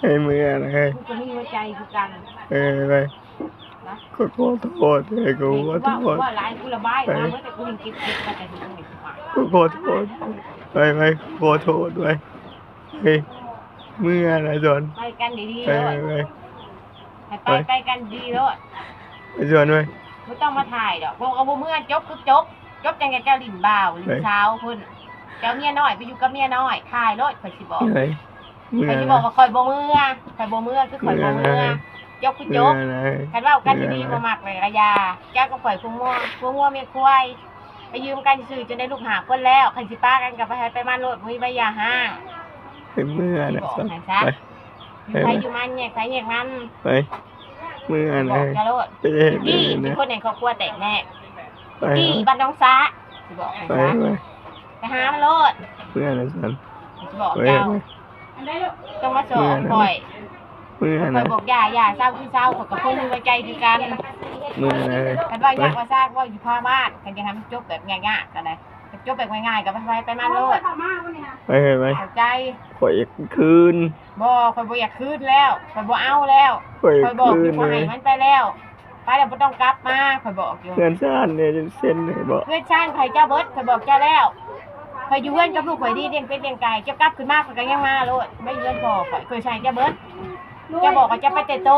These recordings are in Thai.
ให้เมื่อนะเฮ้ยกูก็มีหัวใจคือกันไปนะก็ขอโทษเฮ้ยกูขอโทษว่าหลายกูระบายมาเมื่อแต่กูยังเก็บมาแต่ถึงตรงนี้มากูขอโทษไปขอโทษไปเมื่อนะจอนไปกันดีๆไปเลยไปกันดีเลยไปจอนไปไม่ต้องมาถ่ายดอกบอกเอาเมื่อจบจังแกเจ้าลิ้นบ่าวลิ้นเช้าคุณเจ้าเมียน้อยไปอยู่กับเมียน้อยถ่ายรถข่อยสิบอกข่อยสิบอกว่าข่อยบ่เมื่อคือข่อยบ่เมื่อยกคือจบกันว่ากันดีๆบ่มักเลยระยาเจ้าก็ข่อยพวงัวเมียควายไปยืมกันซื้อจนได้ลูกหาคนแล้วใครสิป้ากันกับไปมารถมุ้ยใบยาห้างเป็นเมื่อนะใครอยู่มันเนี่ยใครเนี่ยมันไปเมื่อนะที่คนในครอบครัวแตกแน่ที่บ้านน้องซะบอกไปหามันรถเมื่อนะสันบอกเจ้าต้องมาสอนข่อยบอกอย่าเศร้าที่เศร้าขอกับคนไว้ใจดีกันเมื่อนะกันว่าอยากว่าสร้างว่าอยู่พ่อบ้านกันจะทำจบแบบง่ายๆกันเลยจบแบบง่ายๆกับไปมาโลดไปใจข่อยคืนบ่ข่อยบ่อยากคืนแล้วข่อยบ่เอาแล้วข่อยบอกอยู่ข่อยให้มันไปแล้วไปแล้วบ่ต้องกลับมาข่อยบอกอยู่เพื่อนชาติเนี่ยจะเซ็นเลยบอกเพื่อนชาติข่อยเจ้าเบิดข่อยบอกเจ้าแล้วข่อยอยู่เพื่อนกับลูกข่อยดีเลี้ยงเป็ดเลี้ยงไก่เจ้ากลับขึ้นมาข่อยก็ยังมาโลดไม่เลื่อนพอข่อยใช้เจ้าเบิดจะบอกว่าจะไปเตะโต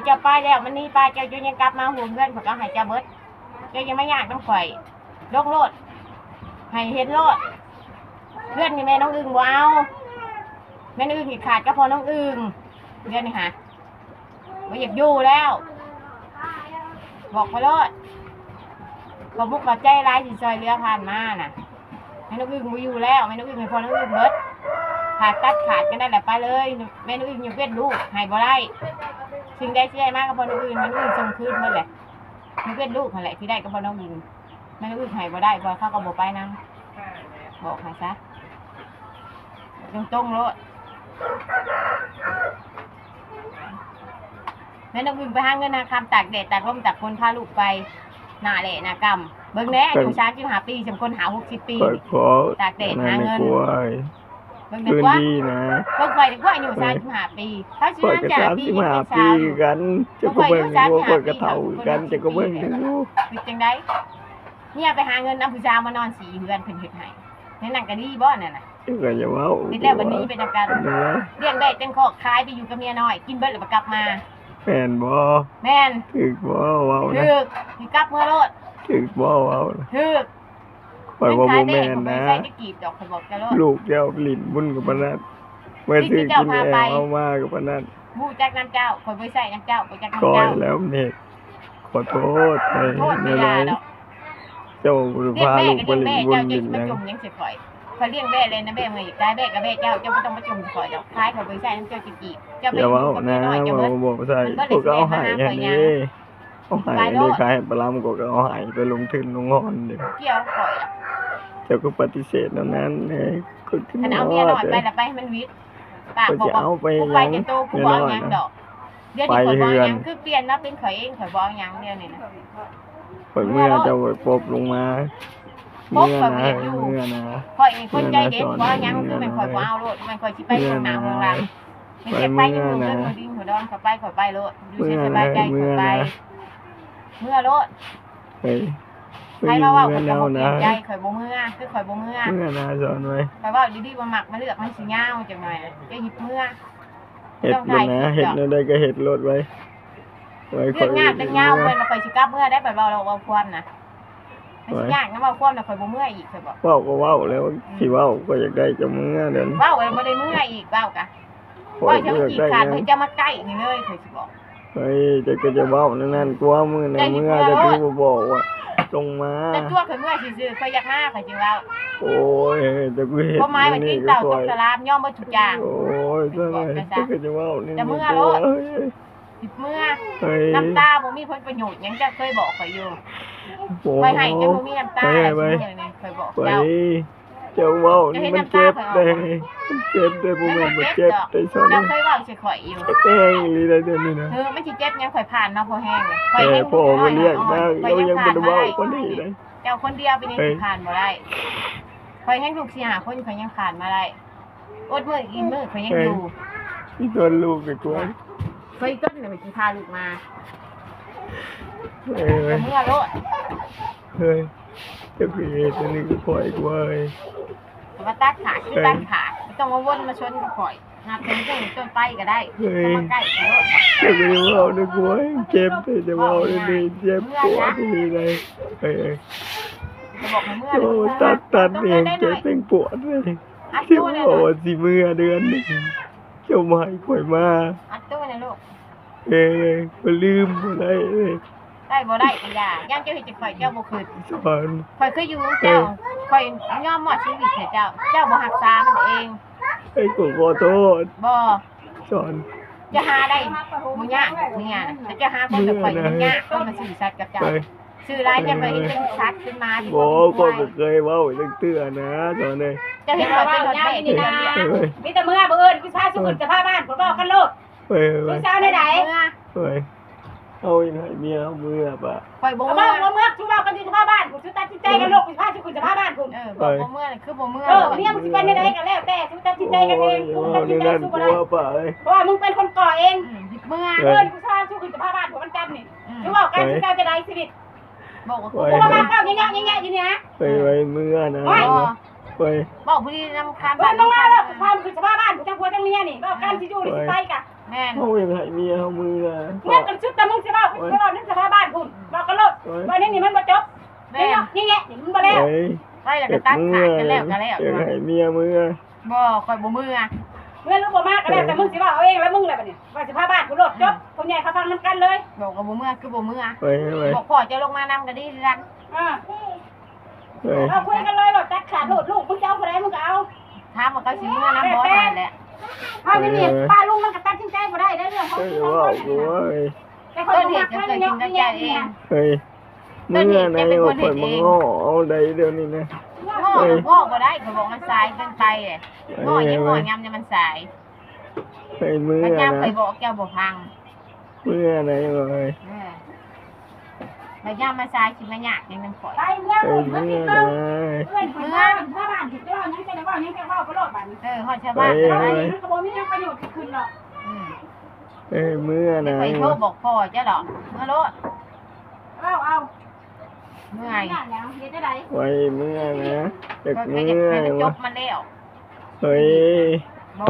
จะไปแล้วมันนี่ไปเจ้ายังกลับมาห่วงเพื่อนข่อยก็ให้เจ้าเบิดเจ้ายังไม่ยากต้องข่อยลงโลดให้เห็นโลดเพื่อนนี่แม่น้องอึ่งว้าวแม่น้องอึ่งขาดก็พอน้องอึ่งเพื่อนนี่ฮะไม่อยากอยู่แล้วบอกไปโลดขอบุกขอใจร้ายสิซอยเรือผ่านมาน่ะแม่น้องอึ่งไม่อยู่แล้วแม่น้องอึ่งให้พอน้องอึ่งเบิดขาดกันได้แหละไปเลยแม่น้องอึ่งอยู่เพื่อนลูกให้บ่ได้สิ่งใดที่ได้มากก็พอน้องอึ่งแม่น้องอึ่งส่งคืนหมดแหละเพื่อนลูกนั่นแหละที่ได้ก็พอน้องอึ่งแม่น้องอึ่งให้บ่ได้พอเข้าก็บ่ไปนั่งบอกให้ซะตรงๆเลยแม่น้องอึ่งไปหาเงินหาคำตากแดดตากลมตากคนพาลูกไปหน้าแหละหน้ากำเบิ่งแน่อยู่ช้าจิ้มหาปีจำคนหา60 ปีตากแดดหาเงินเบิ่งดีกว่าเบิ่งไฟดีกว่าอยู่ช้าจิ้มหาปีเขาชื่อจ่าปีกันจะก็เบิ่งว่าก็เท่ากันจะก็เบิ่งดูเป็นจังไดเนี่ยไปหาเงินน้ำผู้ชายมานอน4 เดือนเพิ่นเฮ็ดให้ในหนังกะดีบ่นั่นน่ะก็อย่าเว้าติดแล้ววันนี้เป็นอาการเลี้ยงได้เต็มคอกคายไปอยู่กับเมียน้อยกินเบิดแล้วกลับมาแม่นบ่แม่นถึกบ่เว้านะถึกสิกลับเมื่อโลดถึกบ่เว้าถึกข่อยบ่แม่นนะใส่จะกีบดอกข่อยบอกจะโลดลูกเจ้าลิ้นบุญกับปานนั้นไว้ซื้อกินเอามากับปานนั้นบูจักน้ำเจ้าข่อยบ่ใส่น้ำเจ้าบ่จักน้ำเจ้าก้อยแล้วนี่ขอโทษในไรเจ้าพาลูกไปลิ้นบุญลิ้นยังจมยังสิข่อยเขาเลี้ยงแม่เลยนะแม่เมื่ออีกได้แม่กับแม่เจ้าไม่ต้องมาจุ่มข่อยดอกคล้ายเขาไปใส่น้ำเจ้าจีกีเจ้าไปกับแม่น้อยเจ้าบอกใส่พวกเอาหายอย่างนี้เอาหายเลยขายปลาหมึกก็เอาหายไปลงทุนลงงอนเลยเกี่ยวข่อยเจ้าก็ปฏิเสธนั้นเลยก็ขึ้นเอาเมียน้อยไปแล้วไปให้มันวิทย์ปากบอกว่ากูไปจะโตกูบอกยังดอกเดี๋ยวนี้ข่อยบอกยังคือเปลี่ยนแล้วเป็นข่อยเองข่อยบอกยังเดียวนี่นะข่อยเมื่อเจ้าปบลงมาพบข่อยเห็นอยู่ข่อยคนใจเด็ดว่ายังคือมันข่อยว้าวโลดมันข่อยชิไปเมืองหนาวเมืองรังมันจะไปอยู่เมืองเมืองดิ้งหัวดอนข่อยไปโลดอยู่สบายใจข่อยไปเมื่อโลดใครมาว่าข่อยบ่เปลี่ยนใจข่อยบ่เมื่อคือข่อยบ่เมื่อนะสอนไว้ข่อยว่าดีๆบ่มักมาเลือกมันสิยาวจังหน่อยจะหยิบเมื่อเห็ดนะเห็ดได้ก็เห็ดโลดไว้เรื่องงานเป็นยาวเป็นข่อยสิกลับเมื่อได้แบบเราควรนะยากนะว่าความน่ะข่อยบ่เมื่ออีกเคยบอกว้าวก็ว้าวแล้วสิว้าวก็อยากได้จะเมื่อเดินว้าวบ่ได้เมื่ออีกว้าวกะว่าจะมาจีบขาดเพิ่นจะมาใกล้นี่เลยเคยสิบอกเฮ้ยจะว้าวนั่นกลัวมือนะเมื่อจะคือบอกว่าลงมาแต่ตัวข่อยเมื่อซื่อๆข่อยอยากมาข่อยสิว้าวโอ้ยจะกูเห็นบ่ไม้มันกินเต่าตกสลามย่อมบ่ทุกอย่างโอ้ยจะว้าวนี่จะเมื่อโลดเมื่อน้ำตาบ่มีผลประโยชน์ยังจะเคยบอกข่อยอยู่ไปให้จะบ่มีน้ำตาเคยบอกเจ้าเจ้าว้าวนี่มันเจ็บเลยเจ็บเลยผมมันเจ็บเลยซ้อนเจ้าเคยว่าสิข่อยอยู่แห้งเลยได้เดือนนี้นะไม่สิเจ็บยังข่อยผ่านเนาะพอแห้งเลยข่อยยังพ่อมาเรียกมาเรายังเป็นว้าวคนนี้เลยเจ้าคนเดียวเป็นยังผ่านมาได้ข่อยแห้งลูก4-5 คนข่อยยังผ่านมาได้อดมื้อกินมื้อข่อยยังอยู่ อีต้นลูกไปกวน เคยต้นเนี่ยไปกินพาลูกมา เฮ้ แต่ ย เมื่อโลด เฮ้ยจะเกลียดตัวนี้ก็ปล่อยกูเว้ย มาตัดขาคือตัดขาไม่ต้องมาวนมาชนกับข่อยหาเป็นต้นต้นไปก็ได้จะมาใกล้โลด จะไปว่าด้วยกูเว้ยเจ็บเลยจะว่าด้วยนี่เจ็บปวดที่เลยเฮ้ย จะบอกให้เมื่อ โอ้ตัดเองเจ็บเป็นปวดเลย อัด ที่ ตู้ ว่า เนี่ย โอ้สิเมื่อเดือนหนึ่งเจ้ามาให้ข่อยมา อัดตู้เนี่ยลูก เอ้ยมาลืมอะไรเลย ได้บ่ได้ก็อย่าย่างเจ้าเห็นจะข่อยเจ้าบ่คืน สอน ข่อยเคยอยู่เจ้าข่อยยอมหมดชีวิตให้เจ้าเจ้าบ่หักษามันเอง ไอ้กูขอโทษ บ่ สอน จะหาได้มึงยากเนี่ยแต่จะหาคนแบบข่อยมึงยากคนมาสื่อสัตว์กับเจ้า ไป สื่อร้ายจะไปเห็นเป็นชัดขึ้นมาที่ บอกก็ คน เคยเว่าเรื่องเตือนนะตอนนี้ จะเห็นข่อยเป็นคนแบกนี่นะ มีแต่เมื่อบ่เอิ้นกูพาสุขุนจะพาบ้านผมบอกกันโลด ไปไป กูเช้าได้ไหน ไปเอาอีกหน่อยเมียเอามือปะ ข่อยบ่ บ่ เมื่ เมื่ อ อกูบอกกันจะพาบ้านกูตัดสินใจกันโลดกูพาสุขุนจะพาบ้านกู บอกบ่เมื่อคือบ่เมื่อ เมียมึงสิเป็นได้กันแล้วแต่กูตัดสินใจกันเองกู โอ้ ตัด ย สินใจ นั่น สู้ ก บ่ ลั ได้ วปะเลย เพราะว่ามึงเป็นคนก่อเอง เมื่อ เอิ้นกูพาสุขุนจะพาบ้านผมมันจันนี่กูบอกกันสิเจ้าจะได้ชีวิต บอกว่า กูว่ามาเข้าแง่ๆอยู่นี่นะ ไปไว้เมื่อนะไป บอกผู้ที่นำคาน เพิ่นลงมาแล้วกูพาสุขุนจะพาบ้านกูทั้งผัวทั้งเมียนี่บอกกันสิอยู่นี่สิไปกะ แม่น เอาอีกหน่อยเมียเอามือนะ เมื่อกันชุดแต่มึงสิบอกกูบอกนึงจะพาบ้านกูบอกกันโลดวันนี้นี่มันบ่จบ แม่ นี่แง่นี่มันบ่แล้ว ไป ไปแล้วก็ตัดขาดกันแล้วกันแล้ว เก็บให้เมียมือ บ่ข่อยบ่เมื่อ เมื่อรู้บ่มากก็แล้วแต่มึงสิว่าเอาเองแล้วมึงแหละบัดนี้ว่าสิพาบ้านกูโลดจบผมใหญ่เขาฟังนำกันเลย บอกว่าบ่เมื่อคือบ่เมื่อ ไปไป บอกพ่อจะลงมานำกันดีกัน ไป เอาคุยกันเลยโลดตัดขาดโลดลูกมึงจะเอาผู้ใดมึงก็เอา ถามว่าเขาสิเมื่อนำบ่นั่นแหละ เอานี่นี่ป้าลุงมันก็ตัดสินใจบ่ได้ได้เรื่องของ เฮ้ย ที่ ว่า เขา กูเว้ย แต่คน ต้น บ่ เห มั ตุ ก จะ มัน เกิด เนาะ ขึ้น นี่ กับ แห เจ้า ละ เอง เฮ้ยเมื่อไหนว่าข่อยมาง้อเอาใดเดี๋ยวนี้นะ ง้อบ่ได้ก็บอกมันสายเกินไปอ่ะง้อยังง้อยำเนี่ยมันสาย ไปเมื่อ พระ นะ เจ้าเคยบอกเจ้าบ่ฟัง เมื่อไหนเว้ย พระเจ้ามาสายสิมายากยังนำข่อย ไปเมื่อ ไป ลูกมัน เมื่ สิ อ เกิ นะ นเพื่อนเพื่อนพาบ้านสิเจ้ายังจะว่ายังจะว่าก็โลดบัดนี้ ฮอดชาวบ้าน ไปมันก็บ่มีประโยชน์ขึ้นหรอก ไปเมื่อนะ ไปโทรบอกพ่อเจ้าดอกเมื่อโลด เอา เมื่อย อย่างแล้วเฮ็ดได้ได ไปเมื่อนะเด็ก ก็ เมื่ จะ อ ให้มันจ วะ บมาแล้ว เฮ้ย บ่